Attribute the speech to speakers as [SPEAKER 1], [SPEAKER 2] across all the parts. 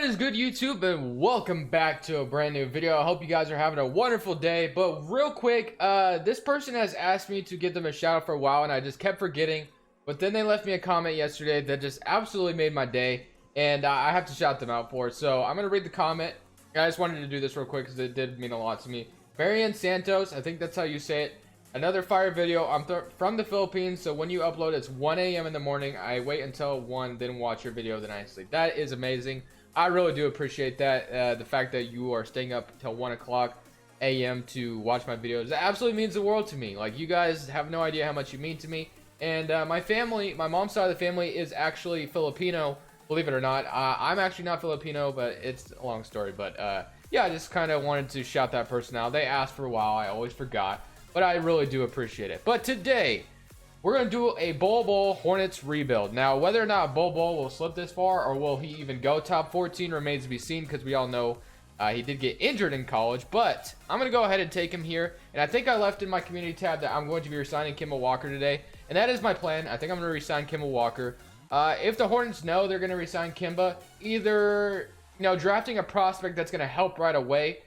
[SPEAKER 1] is good, YouTube, and welcome back to a brand new video. I hope you guys are having a wonderful day. But real quick, this person has asked me to give them a shout out for a while, and I just kept forgetting. But then they left me a comment yesterday that just absolutely made my day, and I have to shout them out for it. So I'm gonna read the comment. I just wanted to do this real quick because it did mean a lot to me. Marian Santos, I think that's how you say it. Another fire video. I'm from the Philippines, so when you upload, it's 1 a.m. in the morning. I wait until 1, then watch your video, then I sleep. That is amazing. I really do appreciate that. The fact that you are staying up until 1 o'clock a.m. to watch my videos. That absolutely means the world to me. Like, you guys have no idea how much you mean to me. And my family, my mom's side of the family is actually Filipino, believe it or not. I'm actually not Filipino, but it's a long story. But yeah, I just kind of wanted to shout that person out. They asked for a while. I always forgot. But I really do appreciate it. But today, we're going to do a Bol Bol Hornets rebuild. Now, whether or not Bol Bol will slip this far, or will he even go top 14, remains to be seen, because we all know he did get injured in college. But I'm going to go ahead and take him here. And I think I left in my community tab that I'm going to be resigning Kimball Walker today. And that is my plan. I think I'm going to resign Kimball Walker. If the Hornets know they're going to resign Kimba, either drafting a prospect that's going to help right away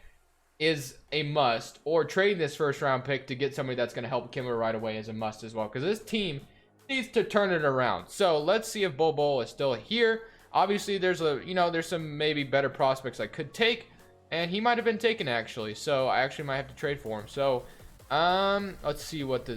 [SPEAKER 1] is a must, or trading this first round pick to get somebody that's going to help Kimball right away is a must as well, because this team needs to turn it around. So let's see if Bol Bol is still here. Obviously there's there's some maybe better prospects I could take, and he might have been taken actually, so I actually might have to trade for him. So let's see what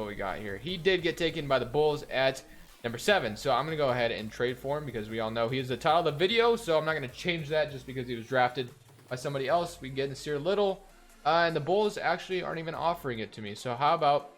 [SPEAKER 1] we got here. He did get taken by the Bulls at number 7, so I'm gonna go ahead and trade for him, because we all know he is the title of the video, so I'm not gonna change that just because he was drafted by somebody else. We get Nasir Little, and the Bulls actually aren't even offering it to me. So how about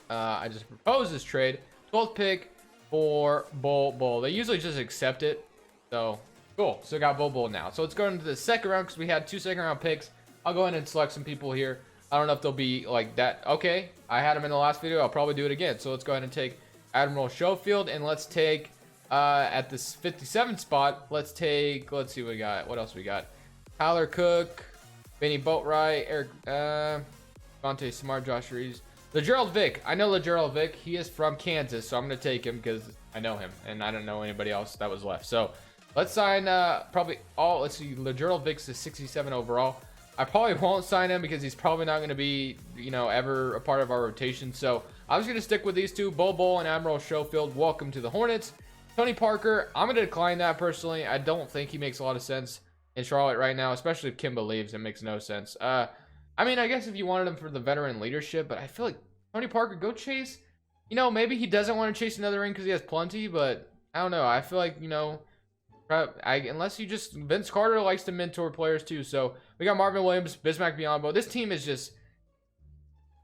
[SPEAKER 1] I just propose this trade, 12th pick for Bol Bol. They usually just accept it, so cool. So got Bol Bol now. So let's go into the second round, because we had 2 second-round picks. I'll go ahead and select some people here. I don't know if they'll be like that. Okay, I had him in the last video. I'll probably do it again. So let's go ahead and take Admiral Schofield, and let's take at this 57 spot, let's see what we got. What else we got? Tyler Cook, Benny Boatwright, Eric, Monte Smart, Josh Reeves, LeGerald Vick. I know LeGerald Vick. He is from Kansas, so I'm going to take him because I know him, and I don't know anybody else that was left. So let's sign probably all. Let's see, LeGerald Vick's is 67 overall. I probably won't sign him because he's probably not going to be, ever a part of our rotation. So I'm just going to stick with these two, Bol Bol and Admiral Schofield. Welcome to the Hornets. Tony Parker, I'm going to decline that personally. I don't think he makes a lot of sense in Charlotte right now, especially if Kimball leaves. It makes no sense. I mean, I guess if you wanted him for the veteran leadership, but I feel like Tony Parker, go chase, maybe he doesn't want to chase another ring because he has plenty, but I don't know. I feel like, unless you just, Vince Carter likes to mentor players too. So we got Marvin Williams, Bismack Biyombo. This team is just,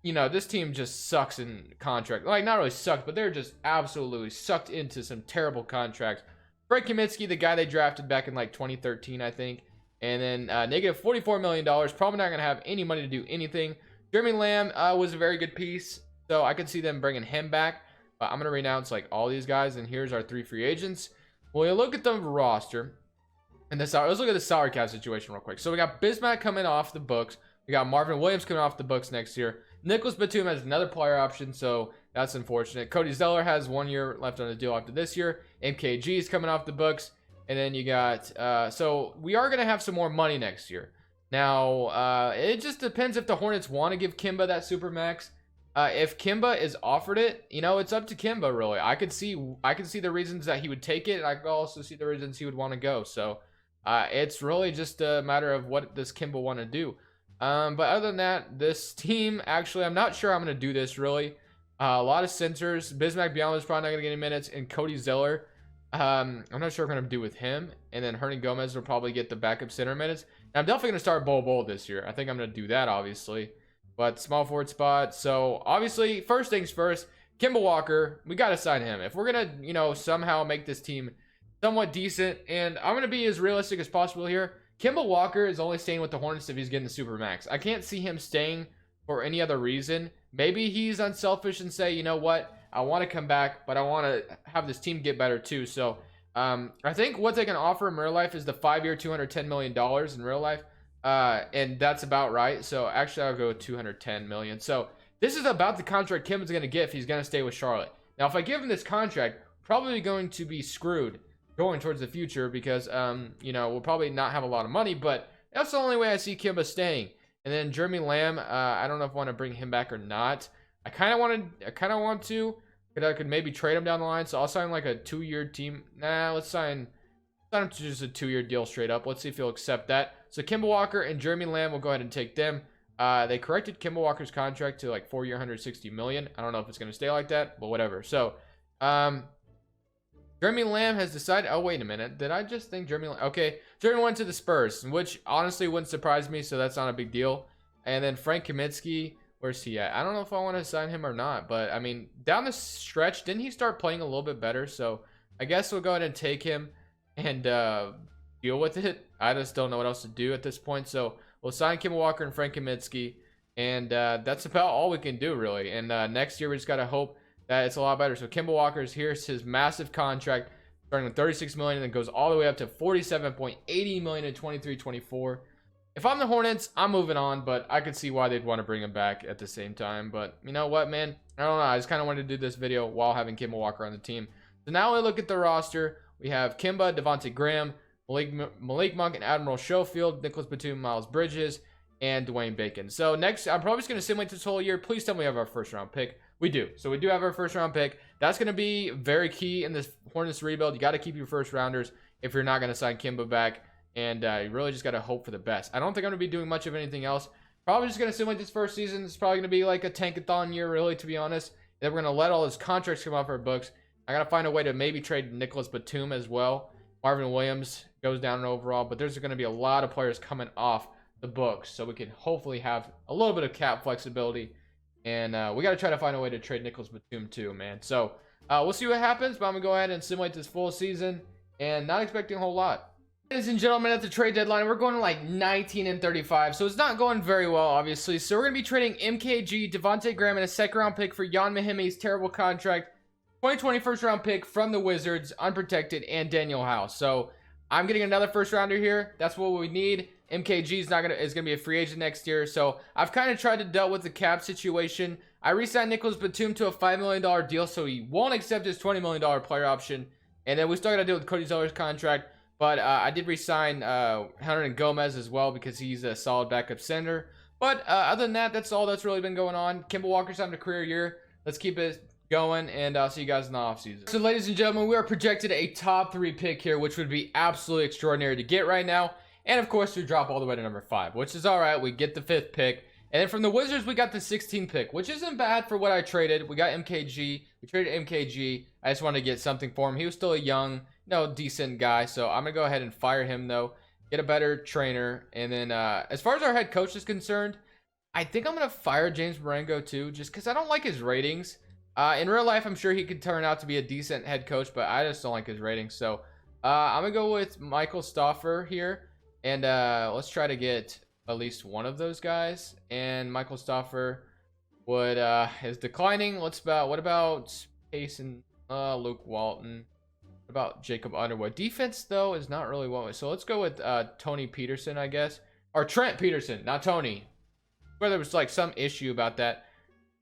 [SPEAKER 1] this team just sucks in contract. Like, not really sucked, but they're just absolutely sucked into some terrible contracts. Frank Kaminsky, the guy they drafted back in like 2013, I think. And then negative $44 million. Probably not going to have any money to do anything. Jeremy Lamb was a very good piece, so I could see them bringing him back. But I'm going to renounce like all these guys, and here's our 3 free agents. Well, you look at the roster, and let's look at the salary cap situation real quick. So we got Bismack coming off the books. We got Marvin Williams coming off the books next year. Nicholas Batum has another player option, so that's unfortunate. Cody Zeller has 1 year left on the deal after this year. MKG is coming off the books. And then you got, so we are going to have some more money next year. Now, it just depends if the Hornets want to give Kimba that super max. If Kimba is offered it, it's up to Kimba, really. I could see the reasons that he would take it. And I could also see the reasons he would want to go. So it's really just a matter of what does Kimba want to do. But other than that, this team, actually, I'm not sure I'm going to do this, really. A lot of centers. Bismack Biyombo is probably not going to get any minutes. And Cody Zeller, I'm not sure what I'm going to do with him. And then Hernan Gomez will probably get the backup center minutes. And I'm definitely going to start Bol Bol this year. I think I'm going to do that, obviously. But small forward spot. So, obviously, first things first, Kimball Walker, we got to sign him. If we're going to, somehow make this team somewhat decent, and I'm going to be as realistic as possible here, Kimball Walker is only staying with the Hornets if he's getting the Supermax. I can't see him staying for any other reason. Maybe he's unselfish and say, you know what, I want to come back, but I want to have this team get better too. So I think what they can offer in real life is the 5-year, $210 million in real life. And that's about right. So actually, I'll go with $210 million. So this is about the contract Kim's going to get if he's going to stay with Charlotte. Now, if I give him this contract, probably going to be screwed going towards the future because, you know, we'll probably not have a lot of money, but that's the only way I see Kimba staying. And then Jeremy Lamb, I don't know if I want to bring him back or not. I kind of want to, but I could maybe trade him down the line. So I'll sign like a 2-year team. Nah, let's sign him to just a 2-year deal straight up. Let's see if he'll accept that. So Kimball Walker and Jeremy Lamb, will go ahead and take them. They corrected Kimball Walker's contract to like 4-year, $160 million. I don't know if it's going to stay like that, but whatever. So, Jeremy Lamb has decided. Oh, wait a minute. Did I just think Jeremy Lamb? Okay, Jeremy went to the Spurs, which honestly wouldn't surprise me, so that's not a big deal. And then Frank Kaminsky, where's he at? I don't know if I want to sign him or not, but I mean, down the stretch, didn't he start playing a little bit better? So I guess we'll go ahead and take him and deal with it. I just don't know what else to do at this point. So we'll sign Kimball Walker and Frank Kaminsky, and that's about all we can do, really. And next year, we just got to hope that it's a lot better. So Kimball Walker is here. It's his massive contract, starting with $36 million, and then goes all the way up to $47.80 million in 23-24. If I'm the Hornets, I'm moving on, but I could see why they'd want to bring him back at the same time. But you know what, man? I don't know. I just kind of wanted to do this video while having Kimball Walker on the team. So now we look at the roster. We have Kimba, Devontae Graham, Malik Monk, and Admiral Schofield, Nicholas Batum, Miles Bridges, and Dwayne Bacon. So next, I'm probably just going to simulate this whole year. Please tell me we have our first round pick. We do. So we do have our first round pick. That's going to be very key in this Hornets rebuild. You got to keep your first rounders if you're not going to sign Kimba back. And you really just got to hope for the best. I don't think I'm going to be doing much of anything else. Probably just going to simulate this first season. It's probably going to be like a tankathon year, really, to be honest. Then we're going to let all his contracts come off our books. I got to find a way to maybe trade Nicholas Batum as well. Marvin Williams goes down in overall. But there's going to be a lot of players coming off the books. So we can hopefully have a little bit of cap flexibility. And we got to try to find a way to trade Nicholas Batum too, man. So we'll see what happens. But I'm going to go ahead and simulate this full season. And not expecting a whole lot. Ladies and gentlemen, at the trade deadline, we're going to like 19-35. So it's not going very well, obviously. So we're going to be trading MKG, Devontae Graham, and a second-round pick for Jan Mahimi's terrible contract. 2020 first-round pick from the Wizards, unprotected, and Daniel House. So I'm getting another first-rounder here. That's what we need. MKG is going to be a free agent next year. So I've kind of tried to deal with the cap situation. I re-signed Nicholas Batum to a $5 million deal, so he won't accept his $20 million player option. And then we still got to deal with Cody Zeller's contract. But I did re-sign Hunter Gomez as well because he's a solid backup center. But other than that, that's all that's really been going on. Kimball Walker's having a career year. Let's keep it going, and I'll see you guys in the offseason. So, ladies and gentlemen, we are projected a top 3 pick here, which would be absolutely extraordinary to get right now. And, of course, we drop all the way to number 5, which is all right. We get the 5th pick. And then from the Wizards, we got the 16th pick, which isn't bad for what I traded. We got MKG. We traded MKG. I just wanted to get something for him. He was still a young, decent guy. So I'm going to go ahead and fire him, though. Get a better trainer. And then as far as our head coach is concerned, I think I'm going to fire James Marengo, too, just because I don't like his ratings. In real life, I'm sure he could turn out to be a decent head coach, but I just don't like his ratings. So I'm going to go with Michael Stauffer here. And let's try to get at least one of those guys. And Michael Stauffer is declining. What about Payson, Luke Walton? What about Jacob Underwood? Defense, though, is not really what. So let's go with Tony Peterson, I guess. Or Trent Peterson, not Tony. Where there was like some issue about that.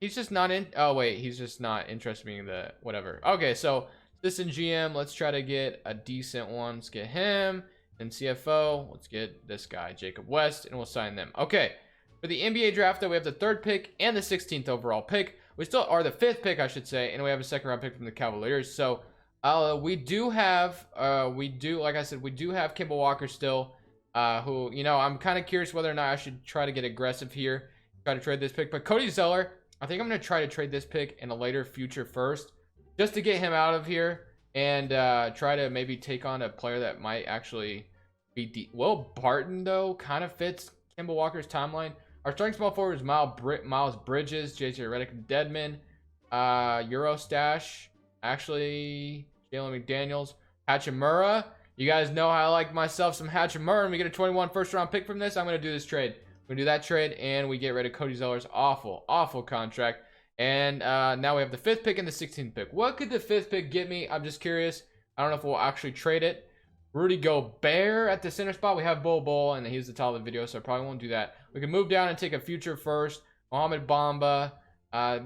[SPEAKER 1] He's just not in. Oh, wait. He's just not interested in the whatever. Okay, so assistant GM. Let's try to get a decent one. Let's get him. And CFO. Let's get this guy, Jacob West, and we'll sign them. Okay. For the NBA draft, though, we have the 3rd pick and the 16th overall pick. We still are the 5th pick, I should say. And we have a 2nd-round pick from the Cavaliers. So we do have, like I said, we do have Kimball Walker still. Who, I'm kind of curious whether or not I should try to get aggressive here. Try to trade this pick. But Cody Zeller, I think I'm going to try to trade this pick in a later future first. Just to get him out of here. And try to maybe take on a player that might actually be Will Barton, though, kind of fits Kimball Walker's timeline. Our starting small forward is Miles Bridges, JJ Redick, Deadman, Eurostash, actually Jalen McDaniels, Hachimura. You guys know how I like myself some Hachimura, and we get a 21 first-round pick from this. I'm going to do this trade. We're going to do that trade, and we get rid of Cody Zeller's awful contract. And now we have the 5th pick and the 16th pick. What could the 5th pick get me? I'm just curious. I don't know if we'll actually trade it. Rudy Gobert at the center spot. We have Bol Bol, and he's the top of the video, so I probably won't do that. We can move down and take a future first. Mohamed Bamba.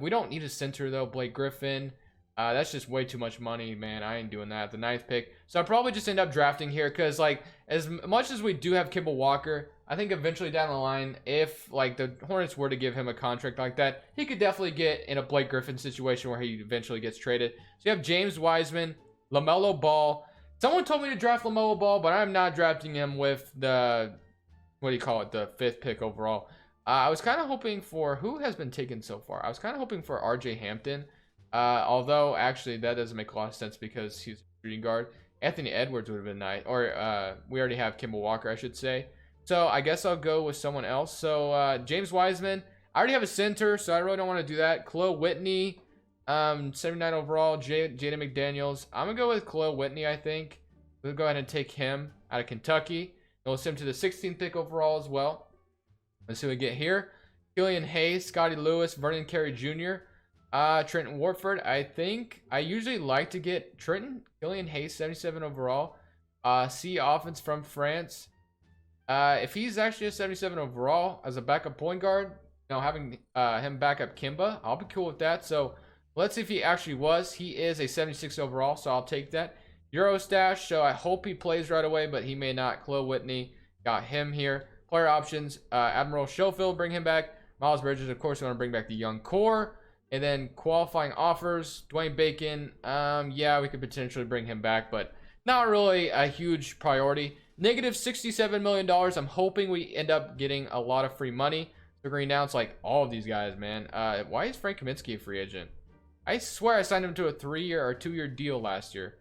[SPEAKER 1] We don't need a center, though. Blake Griffin. That's just way too much money, man. I ain't doing that. The 9th pick. So I'll probably just end up drafting here because, like, as much as we do have Kimball Walker, I think eventually down the line, if, like, the Hornets were to give him a contract like that, he could definitely get in a Blake Griffin situation where he eventually gets traded. So you have James Wiseman, LaMelo Ball. Someone told me to draft LaMelo Ball, but I'm not drafting him with the, what do you call it, the 5th pick overall. I was kind of hoping for, who has been taken so far? I was kind of hoping for RJ Hampton. Although actually that doesn't make a lot of sense because he's a shooting guard. Anthony Edwards would have been nice, or we already have Kimball Walker, I should say. So I guess I'll go with someone else. So James Wiseman, I already have a center, so I really don't want to do that. Khalil Whitney, 79 overall. Jaden McDaniels, I'm gonna go with Khalil Whitney. I think we'll go ahead and take him out of Kentucky. We'll send him to the 16th pick overall as well. Let's see what we get here. Killian Hayes, Scotty Lewis, Vernon Carey Jr., Trenton Warford. I think I usually like to get Trenton. Killian Hayes, 77 overall. C offense from France. If he's actually a 77 overall as a backup point guard, you know, having him back up KEMBA, I'll be cool with that. So let's see if he actually was. He is a 76 overall, so I'll take that. Euro stash, so I hope he plays right away, but he may not. Khalil Whitney, got him here. Player options, Admiral Schofield, bring him back. Miles Bridges, of course, we want to bring back the young core. And then qualifying offers, Dwayne Bacon. Yeah, we could potentially bring him back, but not really a huge priority. Negative $67 million. I'm hoping we end up getting a lot of free money. They're going to announce like all of these guys, man. Why is Frank Kaminsky a free agent? I swear I signed him to a 3-year or 2-year deal last year.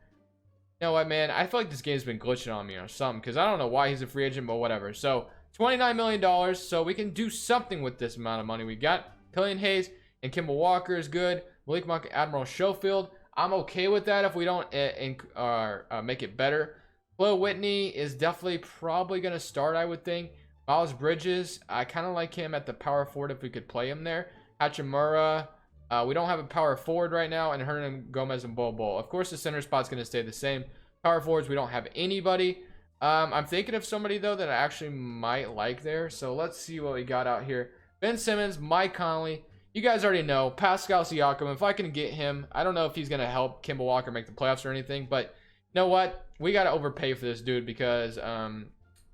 [SPEAKER 1] You know what, man? I feel like this game's been glitching on me or something because I don't know why he's a free agent, but whatever. So $29 million. So we can do something with this amount of money we got. Killian Hayes and Kimball Walker is good. Malik Monk, Admiral Schofield. I'm okay with that if we don't make it better. Khalil Whitney is definitely probably going to start, I would think. Miles Bridges, I kind of like him at the power forward if we could play him there. Hachimura, we don't have a power forward right now. And Hernan Gomez and Bol Bol. Of course, the center spot's going to stay the same. Power forwards, we don't have anybody. I'm thinking of somebody, though, that I actually might like there. So let's see what we got out here. Ben Simmons, Mike Conley. You guys already know Pascal Siakam. If I can get him, I don't know if he's going to help Kimball Walker make the playoffs or anything, but you know what? We got to overpay for this dude because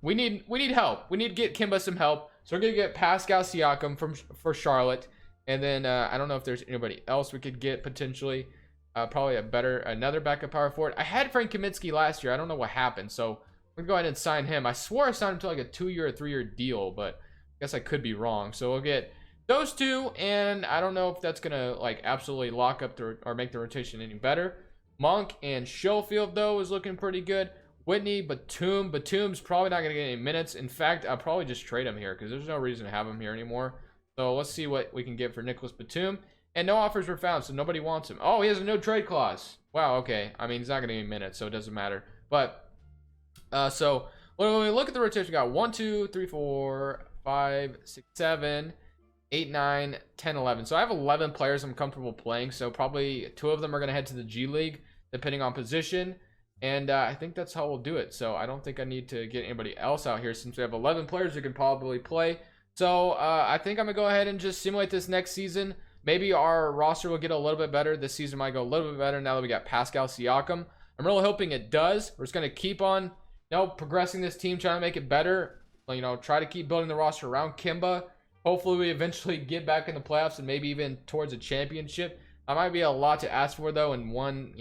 [SPEAKER 1] we need help. We need to get Kimba some help. So we're going to get Pascal Siakam for Charlotte. And then I don't know if there's anybody else we could get potentially. Probably another backup power forward. I had Frank Kaminsky last year. I don't know what happened. So we're going to go ahead and sign him. I swore I signed him to like a 2-year or 3-year deal, but I guess I could be wrong. So we'll get those two, and I don't know if that's gonna like absolutely lock up or make the rotation any better. Monk and Schofield though is looking pretty good. Whitney, Batum's probably not gonna get any minutes. In fact, I'll probably just trade him here because there's no reason to have him here anymore. So let's see what we can get for Nicholas Batum. And no offers were found, so nobody wants him. Oh, he has a no trade clause. Wow, okay. I mean, he's not gonna get any minutes, so it doesn't matter. But so when we look at the rotation, we got 1, 2, 3, 4, 5, 6, 7. 8, 9, 10, 11. So I have 11 players I'm comfortable playing. So probably 2 of them are going to head to the G League, depending on position. And I think that's how we'll do it. So I don't think I need to get anybody else out here since we have 11 players who can probably play. So I think I'm going to go ahead and just simulate this next season. Maybe our roster will get a little bit better. This season might go a little bit better now that we got Pascal Siakam. I'm really hoping it does. We're just going to keep on, progressing this team, trying to make it better. Try to keep building the roster around KEMBA. Hopefully we eventually get back in the playoffs and maybe even towards a championship. That might be a lot to ask for though in one,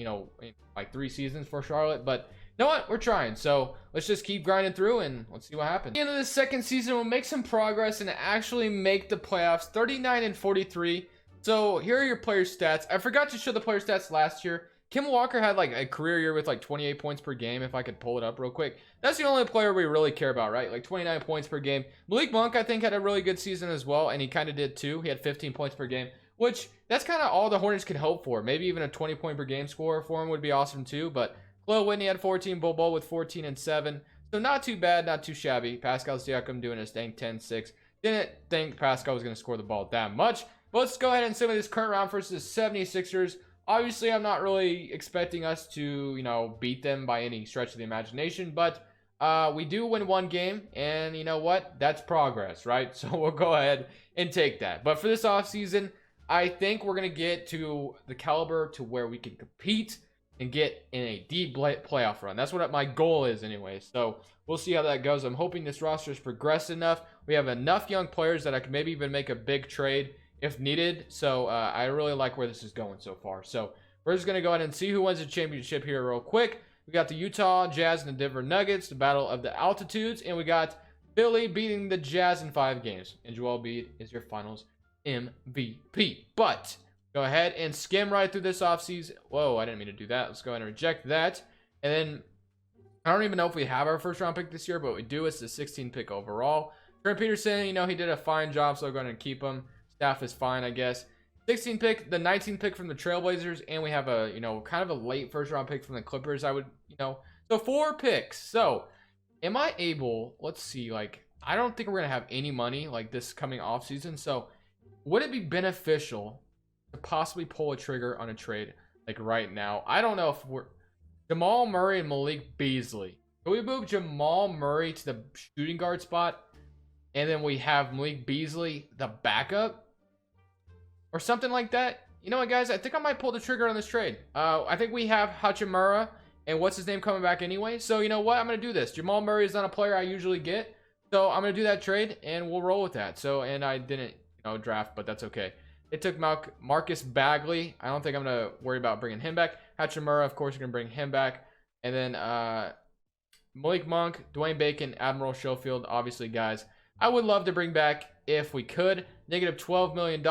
[SPEAKER 1] like 3 seasons for Charlotte. But you know what? We're trying. So let's just keep grinding through and let's see what happens. At the end of the second season, we'll make some progress and actually make the playoffs. 39 and 43. So here are your player stats. I forgot to show the player stats last year. Kimball Walker had like a career year with like 28 points per game. If I could pull it up real quick. That's the only player we really care about, right? Like 29 points per game. Malik Monk, I think, had a really good season as well. And he kind of did too. He had 15 points per game, which that's kind of all the Hornets can hope for. Maybe even a 20 point per game score for him would be awesome too. But Khalil Whitney had 14. Bol Bol with 14 and 7. So not too bad, not too shabby. Pascal Siakam doing his thing, 10-6. Didn't think Pascal was going to score the ball that much. But let's go ahead and simulate this current round versus 76ers. Obviously, I'm not really expecting us to, beat them by any stretch of the imagination, but we do win 1 game, and you know what? That's progress, right? So we'll go ahead and take that. But for this offseason, I think we're going to get to the caliber to where we can compete and get in a deep playoff run. That's what my goal is anyway. So we'll see how that goes. I'm hoping this roster is progressed enough. We have enough young players that I can maybe even make a big trade if needed. So I really like where this is going so far. So we're just going to go ahead and see who wins the championship here real quick. We got the Utah Jazz and the Denver Nuggets, the battle of the altitudes. And we got Philly beating the Jazz in 5 games. And Joel Embiid is your finals MVP. But go ahead and skim right through this offseason. Whoa, I didn't mean to do that. Let's go ahead and reject that. And then I don't even know if we have our first round pick this year, but we do. It's the 16th pick overall. Trent Peterson, you know, he did a fine job, so I'm going to keep him. Staff is fine, I guess. 16th pick, the 19th pick from the Trailblazers, and we have a, you know, kind of a late first round pick from the Clippers. I would, you know, so 4 picks. So am I able, let's see, like, I don't think we're going to have any money like this coming off season. So would it be beneficial to possibly pull a trigger on a trade like right now? I don't know if we're Jamal Murray and Malik Beasley. Can we move Jamal Murray to the shooting guard spot and then we have Malik Beasley the backup or something like that? You know what, guys? I think I might pull the trigger on this trade. I think we have Hachimura and what's his name coming back anyway. So you know what? I'm going to do this. Jamal Murray is not a player I usually get. So I'm going to do that trade and we'll roll with that. So, and I didn't, you know, draft, but that's okay. It took Marcus Bagley. I don't think I'm going to worry about bringing him back. Hachimura, of course, you're going to bring him back. And then Malik Monk, Dwayne Bacon, Admiral Schofield. Obviously, guys, I would love to bring back if we could. Negative $12 million.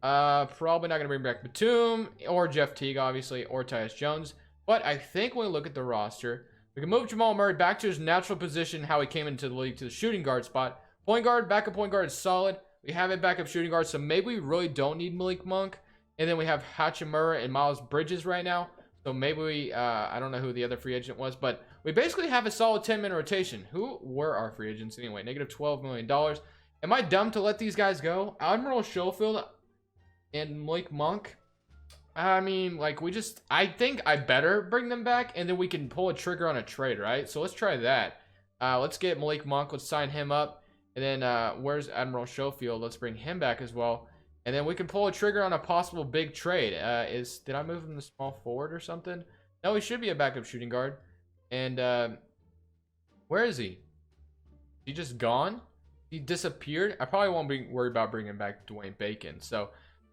[SPEAKER 1] Probably not going to bring back Batum or Jeff Teague, obviously, or Tyus Jones. But I think when we look at the roster, we can move Jamal Murray back to his natural position, how he came into the league, to the shooting guard spot. Point guard, backup point guard is solid. We have a backup shooting guard, so maybe we really don't need Malik Monk. And then we have Hachimura and Miles Bridges right now. So maybe we, I don't know who the other free agent was, but we basically have a solid 10-man rotation. Who were our free agents anyway? Negative $12 million. Am I dumb to let these guys go? Admiral Schofield and Malik Monk? I mean, like, I think I better bring them back, and then we can pull a trigger on a trade, right? So let's try that. Let's get Malik Monk. Let's sign him up. And then where's Admiral Schofield? Let's bring him back as well. And then we can pull a trigger on a possible big trade. Did I move him to small forward or something? No, he should be a backup shooting guard. And where is he? He just gone? He disappeared? I probably won't be worried about bringing back Dwayne Bacon. So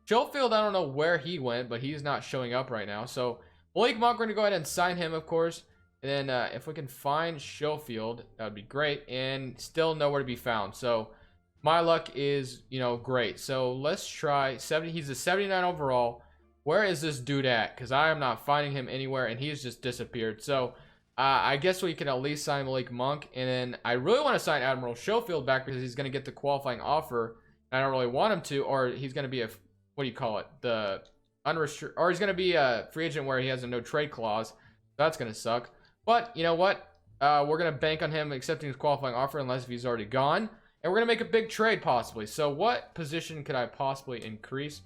[SPEAKER 1] Schofield, I don't know where he went, but he's not showing up right now. So Malik Monk, we're going to go ahead and sign him, of course. And then if we can find Schofield, that would be great. And still nowhere to be found. So my luck is, you know, great. So let's try 70. He's a 79 overall. Where is this dude at? Because I am not finding him anywhere, and he's just disappeared. So I guess we can at least sign Malik Monk. And then I really want to sign Admiral Schofield back because he's going to get the qualifying offer. I don't really want him to, or he's going to be a, what do you call it? The unrestricted, or he's going to be a free agent where he has a no trade clause. That's going to suck. But you know what? We're going to bank on him accepting his qualifying offer unless if he's already gone. And we're going to make a big trade possibly. So what position could I possibly increase?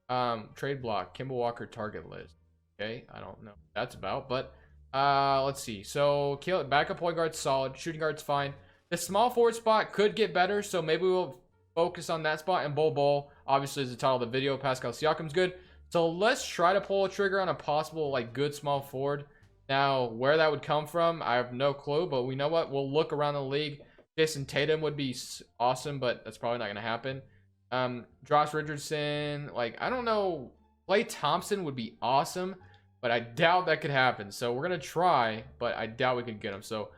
[SPEAKER 1] Trade block. Kimball Walker target list. Okay. I don't know what that's about. But let's see. So backup point guard's solid. Shooting guard's fine. The small forward spot could get better. So maybe we'll focus on that spot. And Bol Bol obviously is the title of the video. Pascal Siakam's good. So let's try to pull a trigger on a possible like good small forward. Now, where that would come from, I have no clue. But we know what? We'll look around the league. Jason Tatum would be awesome, but that's probably not going to happen. Josh Richardson, like, I don't know. Klay Thompson would be awesome, but I doubt that could happen. So we're going to try, but I doubt we could get him. So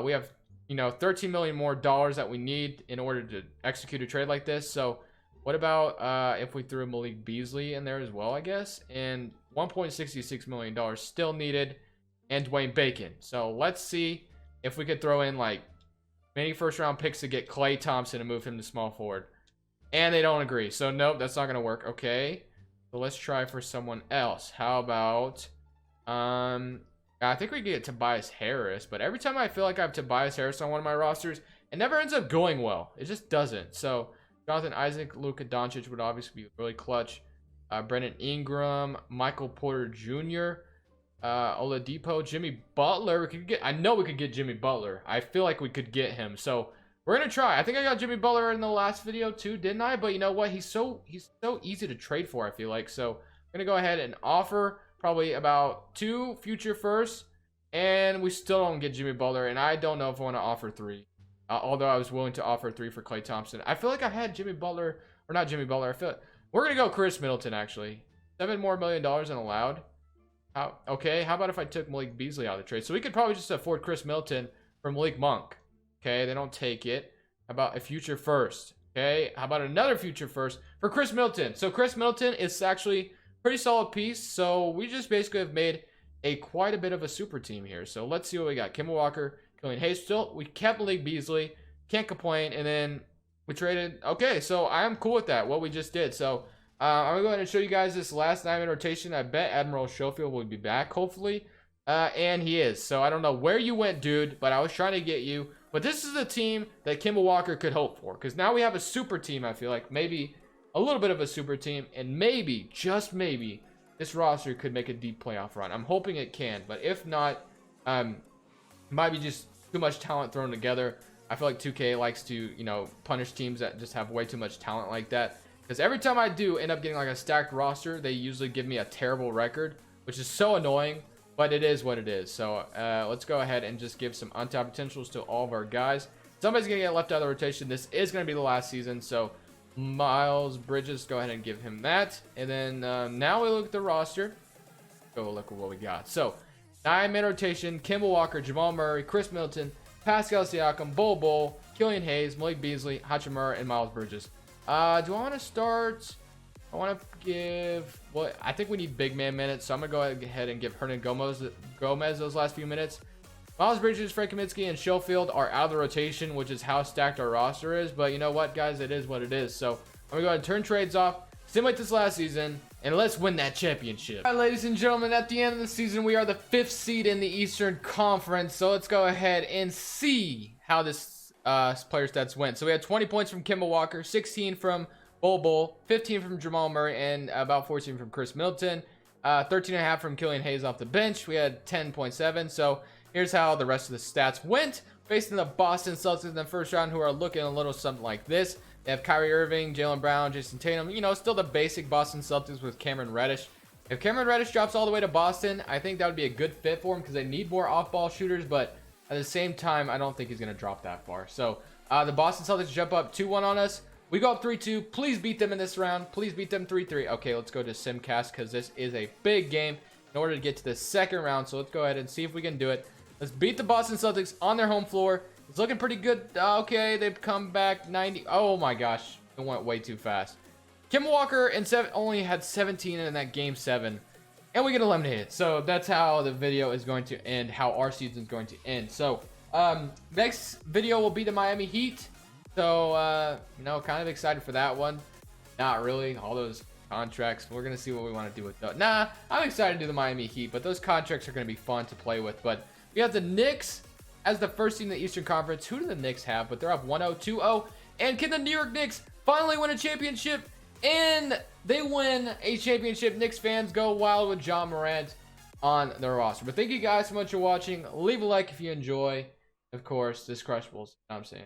[SPEAKER 1] we have, you know, $13 million more that we need in order to execute a trade like this. So what about if we threw Malik Beasley in there as well, I guess? And $1.66 million still needed, and Dwayne Bacon. So let's see if we could throw in, like, many first round picks to get Klay Thompson and move him to small forward. And they don't agree. So nope, that's not going to work. Okay. So let's try for someone else. How about I think we could get Tobias Harris, but every time I feel like I have Tobias Harris on one of my rosters, it never ends up going well. It just doesn't. So Jonathan Isaac, Luka Doncic would obviously be really clutch. Brandon Ingram, Michael Porter Jr., Oladipo, Jimmy Butler. We could get. I know we could get Jimmy Butler. I feel like we could get him. So we're gonna try. I think I got Jimmy Butler in the last video too, didn't I? But you know what? He's so easy to trade for, I feel like. So I'm gonna go ahead and offer probably about 2 future firsts, and we still don't get Jimmy Butler. And I don't know if I want to offer 3, although I was willing to offer 3 for Klay Thompson. I feel like I had Jimmy Butler, or not Jimmy Butler. I feel like we're gonna go Chris Middleton actually. $7 more million than allowed. Okay, how about if I took Malik Beasley out of the trade? So we could probably just afford Chris Middleton from Malik Monk. Okay, they don't take it. How about a future first? Okay, how about another future first for Chris Middleton? So Chris Middleton is actually pretty solid piece. So we just basically have made quite a bit of a super team here. So let's see what we got. Kimball Walker, Killian Hayes. Still, we kept Malik Beasley. Can't complain. And then we traded. Okay, so I am cool with that, what we just did. So I'm going to go ahead and show you guys this last 9-man rotation. I bet Admiral Schofield will be back, hopefully. And he is. So I don't know where you went, dude, but I was trying to get you. But this is a team that Kimball Walker could hope for. Because now we have a super team, I feel like. Maybe a little bit of a super team. And maybe, just maybe, this roster could make a deep playoff run. I'm hoping it can. But if not, might be just too much talent thrown together. I feel like 2K likes to, you know, punish teams that just have way too much talent like that. Because every time I do end up getting like a stacked roster, they usually give me a terrible record, which is so annoying. But it is what it is. So let's go ahead and just give some untapped potentials to all of our guys. Somebody's going to get left out of the rotation. This is going to be the last season. So Miles Bridges, go ahead and give him that. And then now we look at the roster. Go look at what we got. So 9-man rotation, Kimball Walker, Jamal Murray, Chris Middleton, Pascal Siakam, Bol Bol, Killian Hayes, Malik Beasley, Hachimura, and Miles Bridges. Do I want to start? I want to give, well, I think we need big man minutes, so I'm going to go ahead and give Hernan Gomez those last few minutes. Miles Bridges, Frank Kaminsky, and Schofield are out of the rotation, which is how stacked our roster is. But you know what, guys? It is what it is. So I'm going to go ahead and turn trades off, simulate this last season, and let's win that championship. All right, ladies and gentlemen, at the end of the season, we are the 5th seed in the Eastern Conference. So let's go ahead and see how this player stats went. So we had 20 points from Kimball Walker, 16 from Bol Bol, 15 from Jamal Murray, and about 14 from Chris Middleton. 13.5 from Killian Hayes off the bench. We had 10.7. So here's how the rest of the stats went. Facing the Boston Celtics in the first round, who are looking a little something like this. They have Kyrie Irving, Jaylen Brown, Jason Tatum. You know, still the basic Boston Celtics with Cameron Reddish. If Cameron Reddish drops all the way to Boston, I think that would be a good fit for him because they need more off-ball shooters. But at the same time, I don't think he's going to drop that far. So the Boston Celtics jump up 2-1 on us. We go up 3-2. Please beat them in this round. Please beat them 3-3. Okay, let's go to Simcast because this is a big game in order to get to the second round. So let's go ahead and see if we can do it. Let's beat the Boston Celtics on their home floor. It's looking pretty good. Okay, they've come back 90. Oh my gosh, it went way too fast. Kimball Walker and only had 17 in that game 7, and we get eliminated. So that's how the video is going to end, how our season is going to end. So next video will be the Miami Heat. So you know, kind of excited for that one. Not really. All those contracts, we're gonna see what we want to do with those. Nah, I'm excited to do the Miami Heat, but those contracts are gonna be fun to play with. But we have the Knicks as the first team in the Eastern Conference. Who do the Knicks have? But they're up 1-0, 2-0. And can the New York Knicks finally win a championship? And they win a championship. Knicks fans go wild with John Morant on their roster. But thank you guys so much for watching. Leave a like if you enjoy. Of course, this Crushbles. I'm saying.